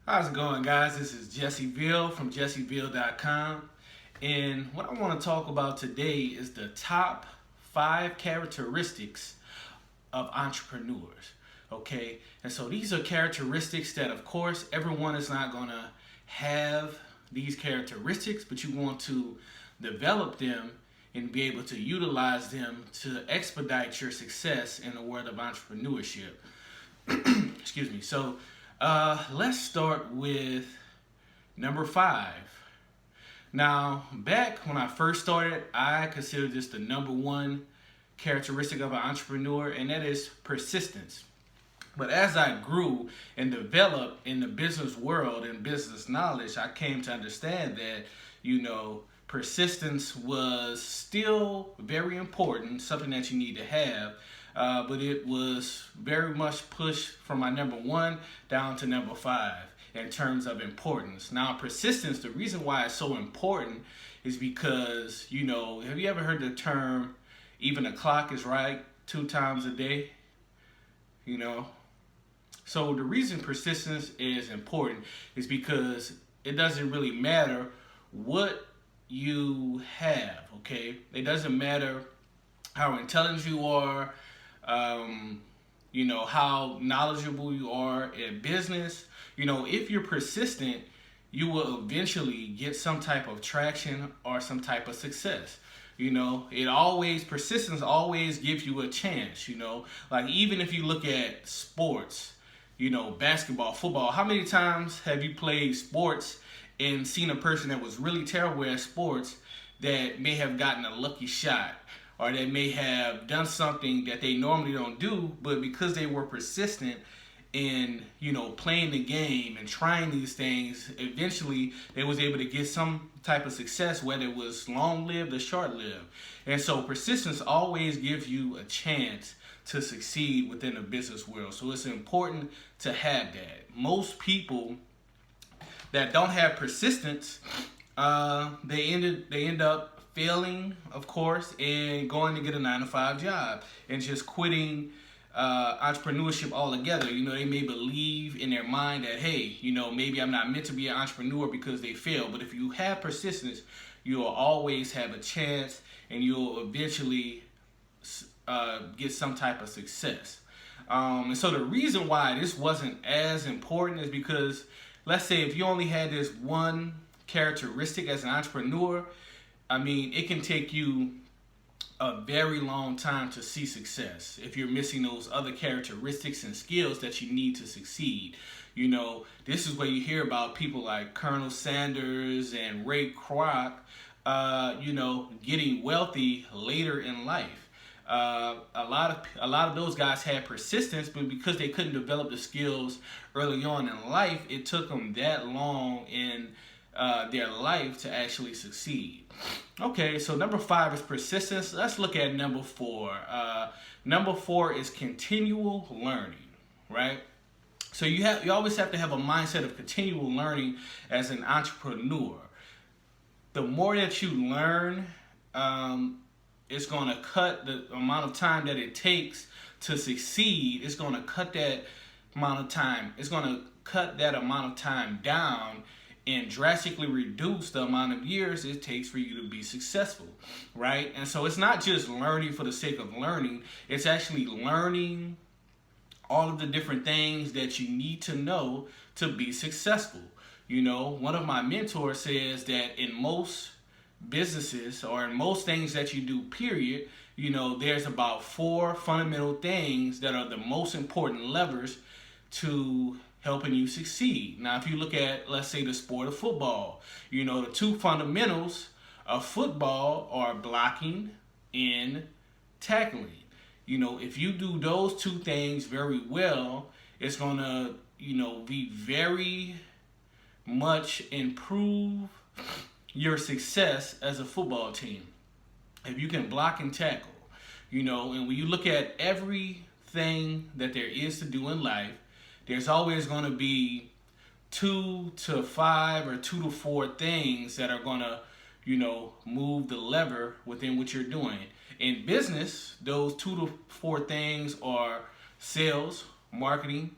How's it going, guys? This is Jesse Veal from jesseveal.com. And what I want to talk about today is the top 5 characteristics of entrepreneurs. Okay? And so these are characteristics that, of course, everyone is not going to have these characteristics, but you want to develop them and be able to utilize them to expedite your success in the world of entrepreneurship. Excuse me. So, let's start with number 5. Now, back when I first started, I considered this the number one characteristic of an entrepreneur, and that is persistence. But as I grew and developed in the business world and business knowledge, I came to understand that, persistence was still very important, something that you need to have. But it was very much pushed from my number 1 down to number 5 in terms of importance. Now, persistence, the reason why it's so important is because, have you ever heard the term, even a clock is right 2 times a day? So the reason persistence is important is because it doesn't really matter what you have, okay? It doesn't matter how intelligent you are, how knowledgeable you are in business. If you're persistent, you will eventually get some type of traction or some type of success. Persistence always gives you a chance, like even if you look at sports, basketball, football, how many times have you played sports and seen a person that was really terrible at sports that may have gotten a lucky shot, or they may have done something that they normally don't do, but because they were persistent in, playing the game and trying these things, eventually they was able to get some type of success, whether it was long-lived or short-lived. And so persistence always gives you a chance to succeed within the business world. So it's important to have that. Most people that don't have persistence, they end up failing, of course, and going to get a 9-to-5 job and just quitting entrepreneurship altogether. They may believe in their mind that, hey, maybe I'm not meant to be an entrepreneur because they fail. But if you have persistence, you'll always have a chance and you'll eventually get some type of success. And so the reason why this wasn't as important is because, let's say if you only had this one characteristic as an entrepreneur, it can take you a very long time to see success if you're missing those other characteristics and skills that you need to succeed. This is where you hear about people like Colonel Sanders and Ray Kroc, getting wealthy later in life. A lot of those guys had persistence, but because they couldn't develop the skills early on in life, it took them that long in their life to actually succeed. Okay, so number 5 is persistence. Let's look at number 4. Number 4 is continual learning, right? So you always have to have a mindset of continual learning as an entrepreneur. The more that you learn, it's going to cut the amount of time that it takes to succeed. It's going to cut that amount of time. It's going to cut that amount of time down and drastically reduce the amount of years it takes for you to be successful, right? And so it's not just learning for the sake of learning. It's actually learning all of the different things that you need to know to be successful. One of my mentors says that in most businesses or in most things that you do, period, there's about 4 fundamental things that are the most important levers to helping you succeed. Now, if you look at, let's say, the sport of football, the 2 fundamentals of football are blocking and tackling. If you do those 2 things very well, it's going to, be very much improve your success as a football team. If you can block and tackle, and when you look at everything that there is to do in life, there's always going to be 2 to 5 or 2 to 4 things that are going to, move the lever within what you're doing. In business, those 2 to 4 things are sales, marketing,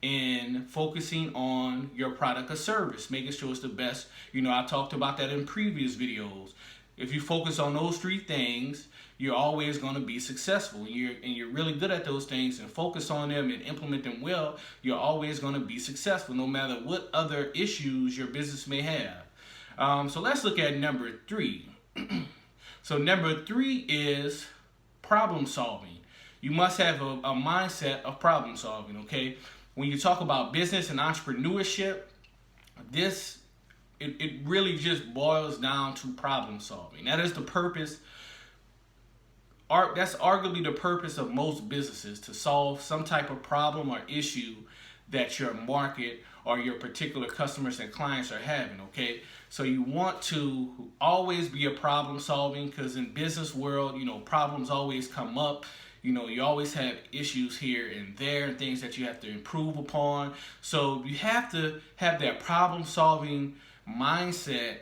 in focusing on your product or service, making sure it's the best. I talked about that in previous videos. If you focus on those three things, you're always going to be successful. And you're really good at those things and focus on them and implement them well, you're always going to be successful, no matter what other issues your business may have. So let's look at number 3. So number 3 is problem solving. You must have a mindset of problem solving, okay? When you talk about business and entrepreneurship, it really just boils down to problem solving. That is the purpose. That's arguably the purpose of most businesses, to solve some type of problem or issue that your market or your particular customers and clients are having, okay? So you want to always be a problem solving, because in business world, problems always come up. You always have issues here and there and things that you have to improve upon. So you have to have that problem solving mindset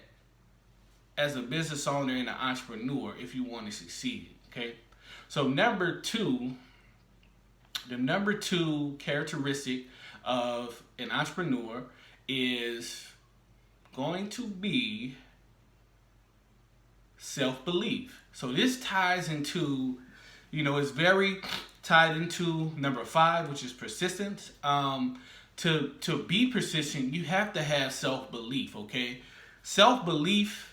as a business owner and an entrepreneur if you want to succeed, okay? So the number two characteristic of an entrepreneur is going to be self-belief. So this ties into, it's very tied into number 5, which is persistence. To be persistent, you have to have self-belief, okay? Self-belief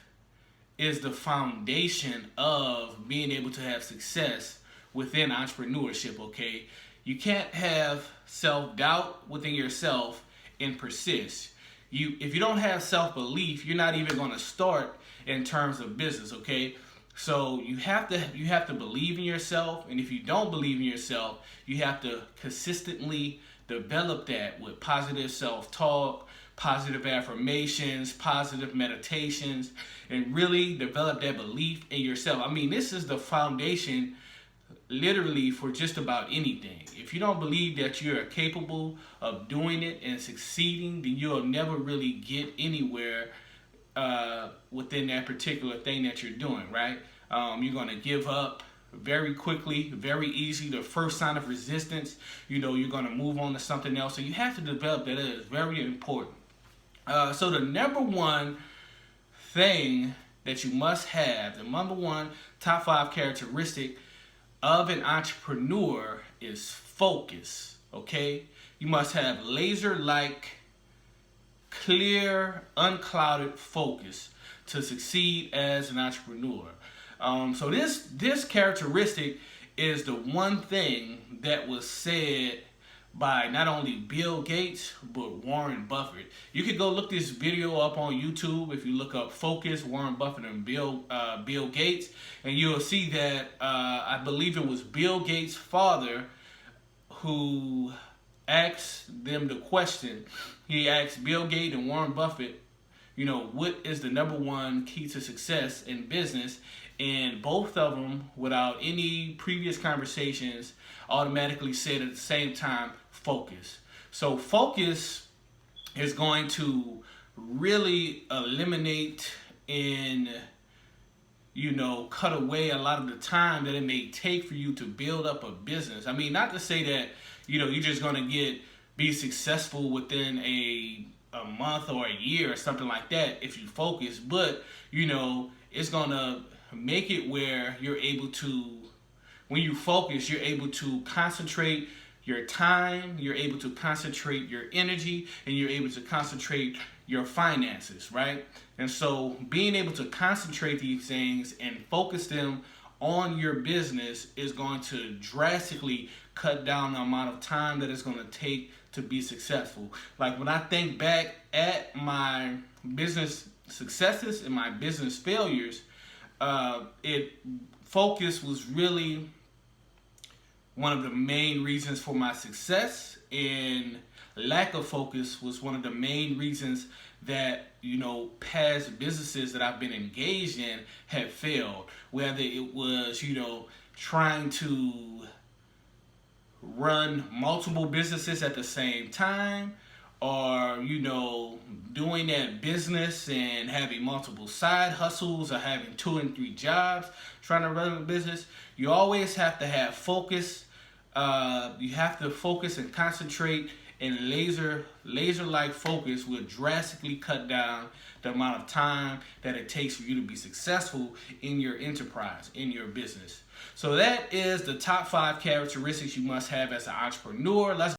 is the foundation of being able to have success within entrepreneurship, okay? You can't have self-doubt within yourself and persist. If you don't have self-belief, you're not even going to start in terms of business, okay? So you have to believe in yourself, and if you don't believe in yourself, you have to consistently develop that with positive self-talk, positive affirmations, positive meditations, and really develop that belief in yourself. I mean, this is the foundation literally for just about anything. If you don't believe that you're capable of doing it and succeeding, then you'll never really get anywhere within that particular thing that you're doing, right? You're going to give up very quickly, very easy. The first sign of resistance, you're going to move on to something else. So you have to develop that. It is very important. So the number one thing that you must have, the number one top 5 characteristic of an entrepreneur is focus, okay? You must have laser-like, clear, unclouded focus to succeed as an entrepreneur. So this characteristic is the one thing that was said by not only Bill Gates, but Warren Buffett. You could go look this video up on YouTube if you look up Focus, Warren Buffett and Bill Gates, and you'll see that I believe it was Bill Gates' father who asked them the question. He asked Bill Gates and Warren Buffett, what is the number one key to success in business? And both of them, without any previous conversations, automatically said at the same time, focus. So focus is going to really eliminate and, cut away a lot of the time that it may take for you to build up a business. I mean, not to say that, you're just going to be successful within a month or a year or something like that if you focus, but, it's going to make it where you're able to, when you focus, you're able to concentrate your time, you're able to concentrate your energy, and you're able to concentrate your finances, right? And so being able to concentrate these things and focus them on your business is going to drastically cut down the amount of time that it's going to take to be successful. Like when I think back at my business successes and my business failures, focus was really one of the main reasons for my success, and lack of focus was one of the main reasons that, past businesses that I've been engaged in have failed. Whether it was, trying to run multiple businesses at the same time, or, doing that business and having multiple side hustles, or having 2 and 3 jobs, trying to run a business. You always have to have focus. You have to focus and concentrate and laser-like focus will drastically cut down the amount of time that it takes for you to be successful in your enterprise, in your business. So that is the top 5 characteristics you must have as an entrepreneur. Let's